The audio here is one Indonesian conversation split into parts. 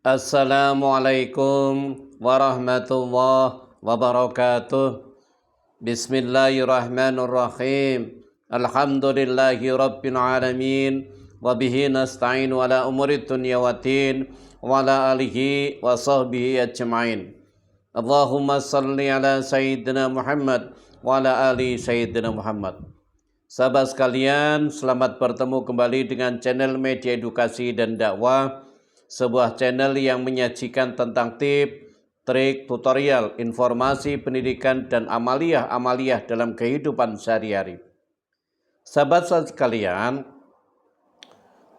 Assalamualaikum warahmatullahi wabarakatuh. Bismillahirrahmanirrahim. Alhamdulillahi rabbil alamin. Wabihi nasta'inu ala umuri dunya waddin. Wa ala alihi wa sahbihi ajma'in. Allahumma salli ala Sayyidina Muhammad wa ala ali Sayyidina Muhammad. Sahabat sekalian, selamat bertemu kembali dengan channel Media Edukasi dan Dakwah, sebuah channel yang menyajikan tentang tips, trik, tutorial, informasi, pendidikan, dan amaliyah dalam kehidupan sehari-hari. Sahabat sekalian,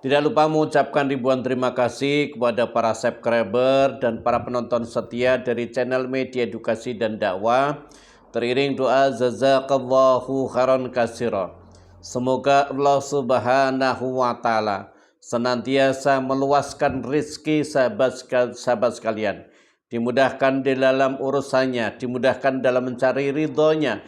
tidak lupa mengucapkan ribuan terima kasih kepada para subscriber dan para penonton setia dari channel Media Edukasi dan Dakwah. Teriring doa jazakallahu khairan katsira. Semoga Allah Subhanahu wa taala senantiasa meluaskan rezeki sahabat sekalian, dimudahkan di dalam urusannya, dimudahkan dalam mencari ridhonya,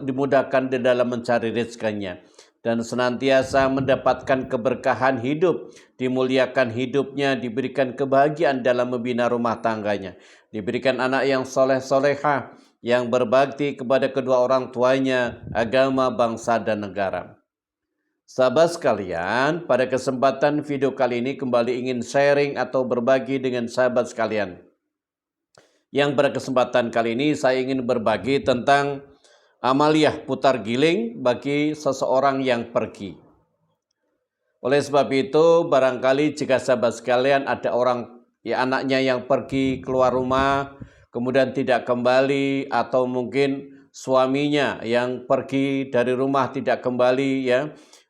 dimudahkan di dalam mencari rezekinya, dan senantiasa mendapatkan keberkahan hidup, dimuliakan hidupnya, diberikan kebahagiaan dalam membina rumah tangganya, diberikan anak yang soleh-solehah, yang berbakti kepada kedua orang tuanya, agama, bangsa, dan negara. Sahabat sekalian, pada kesempatan video kali ini kembali ingin sharing atau berbagi dengan sahabat sekalian. Yang pada kesempatan kali ini saya ingin berbagi tentang amaliyah putar giling bagi seseorang yang pergi. Oleh sebab itu, barangkali jika sahabat sekalian ada orang anaknya yang pergi keluar rumah, kemudian tidak kembali, atau mungkin suaminya yang pergi dari rumah tidak kembali,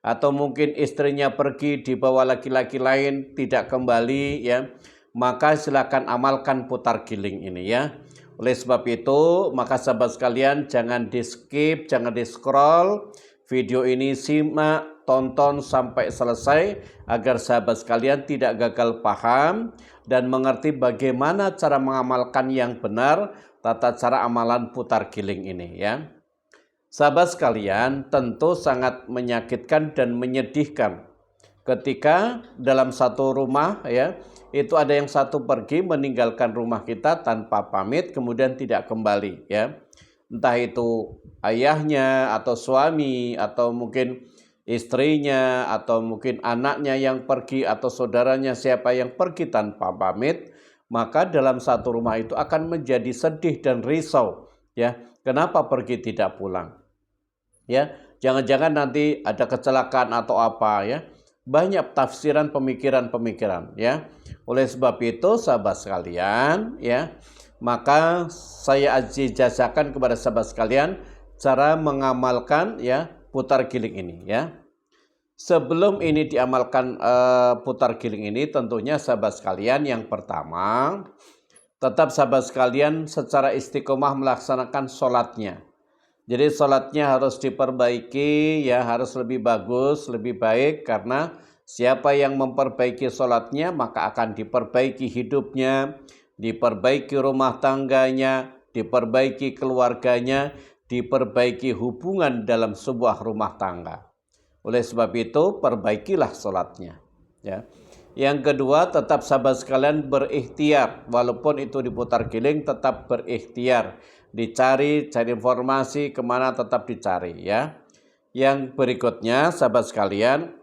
atau mungkin istrinya pergi dibawa laki-laki lain tidak kembali, maka silakan amalkan putar giling ini, Oleh sebab itu, maka sahabat sekalian jangan di skip, jangan di scroll video ini, simak, tonton sampai selesai agar sahabat sekalian tidak gagal paham dan mengerti bagaimana cara mengamalkan yang benar tata cara amalan putar giling ini, Sahabat sekalian, tentu sangat menyakitkan dan menyedihkan ketika dalam satu rumah, itu ada yang satu pergi meninggalkan rumah kita tanpa pamit kemudian tidak kembali, Entah itu ayahnya atau suami atau mungkin istrinya atau mungkin anaknya yang pergi atau saudaranya siapa yang pergi tanpa pamit, maka dalam satu rumah itu akan menjadi sedih dan risau, Kenapa pergi tidak pulang? Jangan-jangan nanti ada kecelakaan atau apa, Banyak tafsiran pemikiran-pemikiran, Oleh sebab itu sahabat sekalian, maka saya jazakan kepada sahabat sekalian cara mengamalkan putar giling ini, Sebelum ini diamalkan putar giling ini, tentunya sahabat sekalian yang pertama, tetap sahabat sekalian secara istiqomah melaksanakan sholatnya. Jadi sholatnya harus diperbaiki, harus lebih bagus, lebih baik, karena siapa yang memperbaiki sholatnya maka akan diperbaiki hidupnya, diperbaiki rumah tangganya, diperbaiki keluarganya, diperbaiki hubungan dalam sebuah rumah tangga. Oleh sebab itu perbaikilah sholatnya, Yang kedua, tetap sahabat sekalian berikhtiar, walaupun itu diputar giling tetap berikhtiar. Cari informasi kemana tetap dicari, Yang berikutnya sahabat sekalian,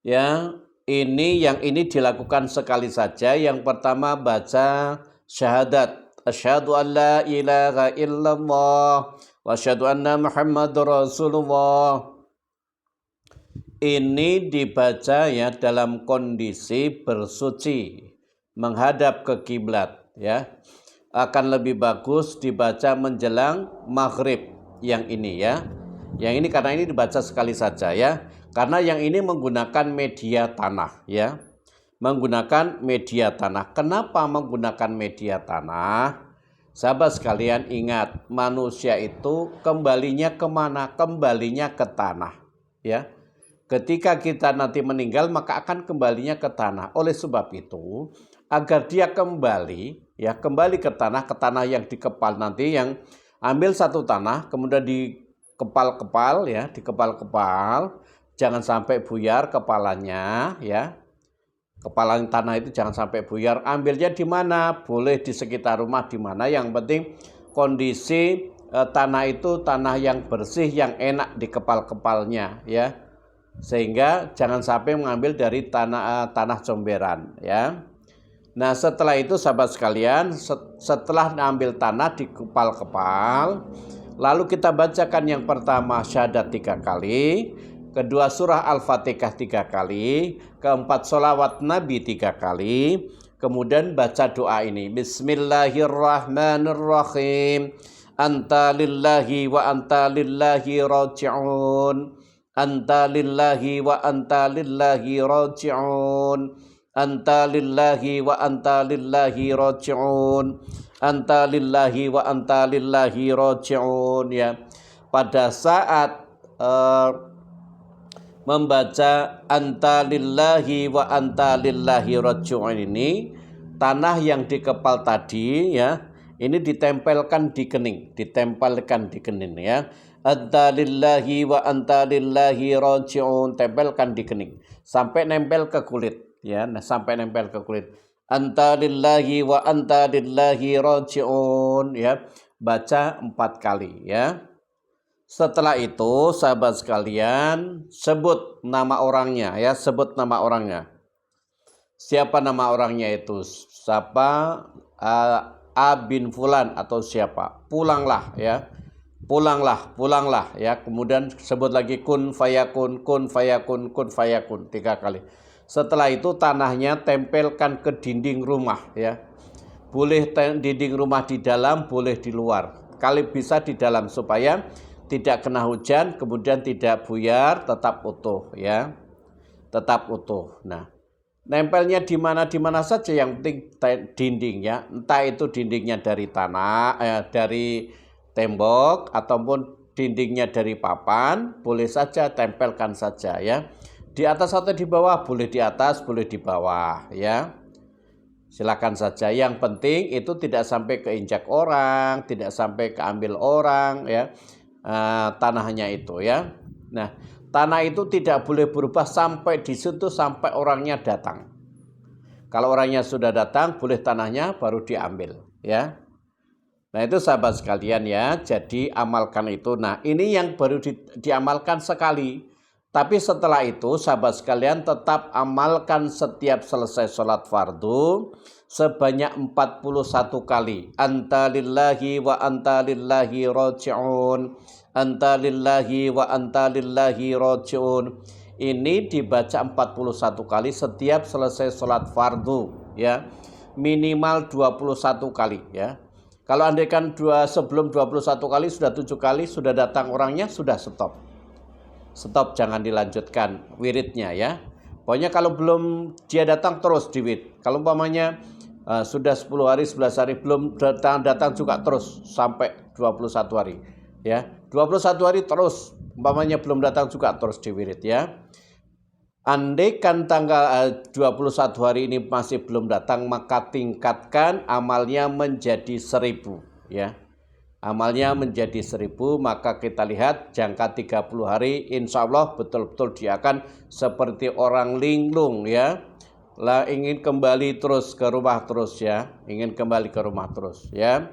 yang ini dilakukan sekali saja. Yang pertama baca syahadat, asyhadu an la ilaha illallah wa asyhadu anna muhammadur rasulullah. Ini dibaca dalam kondisi bersuci menghadap ke kiblat, Akan lebih bagus dibaca menjelang maghrib yang ini, Yang ini karena ini dibaca sekali saja, Karena yang ini menggunakan media tanah, Menggunakan media tanah. Kenapa menggunakan media tanah? Sahabat sekalian ingat, manusia itu kembalinya kemana? Kembalinya ke tanah, Ketika kita nanti meninggal maka akan kembalinya ke tanah. Oleh sebab itu, agar dia kembali ke tanah yang dikepal nanti, yang ambil satu tanah kemudian dikepal-kepal, dikepal-kepal, jangan sampai buyar kepalanya, kepala tanah itu jangan sampai buyar. Ambilnya di mana? Boleh di sekitar rumah, di mana, yang penting kondisi tanah itu tanah yang bersih, yang enak di kepal-kepalnya ya. Sehingga jangan sampai mengambil dari tanah comberan ya. Nah, setelah itu sahabat sekalian, setelah mengambil tanah di kepal-kepal, lalu kita bacakan yang pertama syahadat 3 kali, kedua surah Al-Fatihah 3 kali, keempat sholawat Nabi 3 kali, kemudian baca doa ini, Bismillahirrahmanirrahim, anta lillahi wa anta lillahi raji'un, anta lillahi wa anta lillahi raji'un, anta lillahi wa anta lillahi raji'un, anta lillahi wa anta lillahi raji'un ya. Pada saat membaca anta lillahi wa anta lillahi raji'un ini, tanah yang di kepal tadi ya, ini ditempelkan di kening, ya. Anta lillahi wa anta lillahi raji'un, tempelkan di kening sampai nempel ke kulit. Ya, sampai nempel ke kulit. Anta lillahi wa anta lillahi raji'un ya. Baca 4 kali ya. Setelah itu sahabat sekalian, sebut nama orangnya ya, sebut nama orangnya. Siapa nama orangnya itu? Siapa? A bin Fulan atau siapa? Pulanglah ya. Pulanglah ya. Kemudian sebut lagi kun fayakun 3 kali. Setelah itu tanahnya tempelkan ke dinding rumah ya. Boleh dinding rumah di dalam, boleh di luar. Kali bisa di dalam supaya tidak kena hujan, kemudian tidak buyar, tetap utuh ya. Tetap utuh. Nah, nempelnya di mana saja, yang penting dinding ya. Entah itu dindingnya dari tanah, dari tembok ataupun dindingnya dari papan, boleh saja tempelkan saja ya. Di atas atau di bawah, boleh di atas, boleh di bawah ya. Silakan saja. Yang penting itu tidak sampai keinjak orang, tidak sampai keambil orang ya. Tanahnya itu ya. Nah, tanah itu tidak boleh berubah sampai di situ, sampai orangnya datang. Kalau orangnya sudah datang, boleh tanahnya baru diambil ya. Nah, itu sahabat sekalian ya. Jadi amalkan itu. Nah, ini yang baru diamalkan sekali. Tapi setelah itu sahabat sekalian tetap amalkan setiap selesai sholat fardu sebanyak 41 kali. Anta lillahi wa anta lillahi raji'un. Anta lillahi wa anta lillahi raji'un. Ini dibaca 41 kali setiap selesai sholat fardu ya. Minimal 21 kali ya. Kalau andaikan sebelum 21 kali sudah 7 kali sudah datang orangnya, sudah stop. Stop, jangan dilanjutkan wiridnya ya. Pokoknya kalau belum dia datang terus diwid. Kalau umpamanya sudah 10 hari, 11 hari belum datang juga terus sampai 21 hari ya. 21 hari terus, umpamanya belum datang juga terus diwirid ya. Andaikan tanggal 21 hari ini masih belum datang, maka tingkatkan amalnya menjadi 1000 ya. Amalnya menjadi 1000, maka kita lihat jangka 30 hari insya Allah betul-betul dia akan seperti orang linglung ya. Lah ingin kembali terus ke rumah terus ya. Ingin kembali ke rumah terus ya.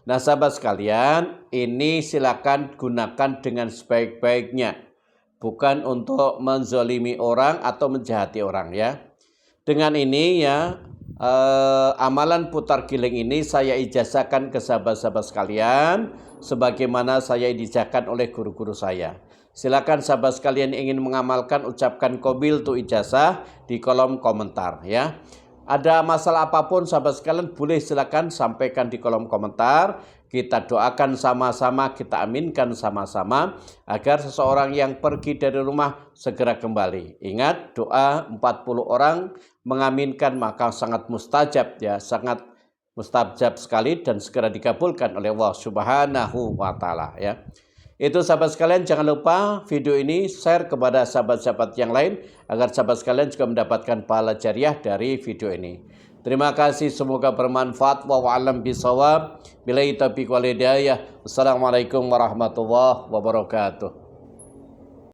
Nah sahabat sekalian, ini silakan gunakan dengan sebaik-baiknya. Bukan untuk menzolimi orang atau menjahati orang ya. Dengan ini ya, amalan putar giling ini saya ijazahkan ke sahabat-sahabat sekalian sebagaimana saya ijazahkan oleh guru-guru saya. Silakan sahabat sekalian ingin mengamalkan, ucapkan qabil tu ijazah di kolom komentar ya. Ada masalah apapun sahabat sekalian boleh silakan sampaikan di kolom komentar. Kita doakan sama-sama, kita aminkan sama-sama agar seseorang yang pergi dari rumah segera kembali. Ingat, doa 40 orang mengaminkan maka sangat mustajab ya, sangat mustajab sekali dan segera dikabulkan oleh Allah Subhanahu wa taala ya. Itu sahabat sekalian, jangan lupa video ini share kepada sahabat-sahabat yang lain agar sahabat sekalian juga mendapatkan pahala jariah dari video ini. Terima kasih, semoga bermanfaat. Wa'alam bisawab. Billahi taufiq wal hidayah. Wassalamualaikum warahmatullahi wabarakatuh.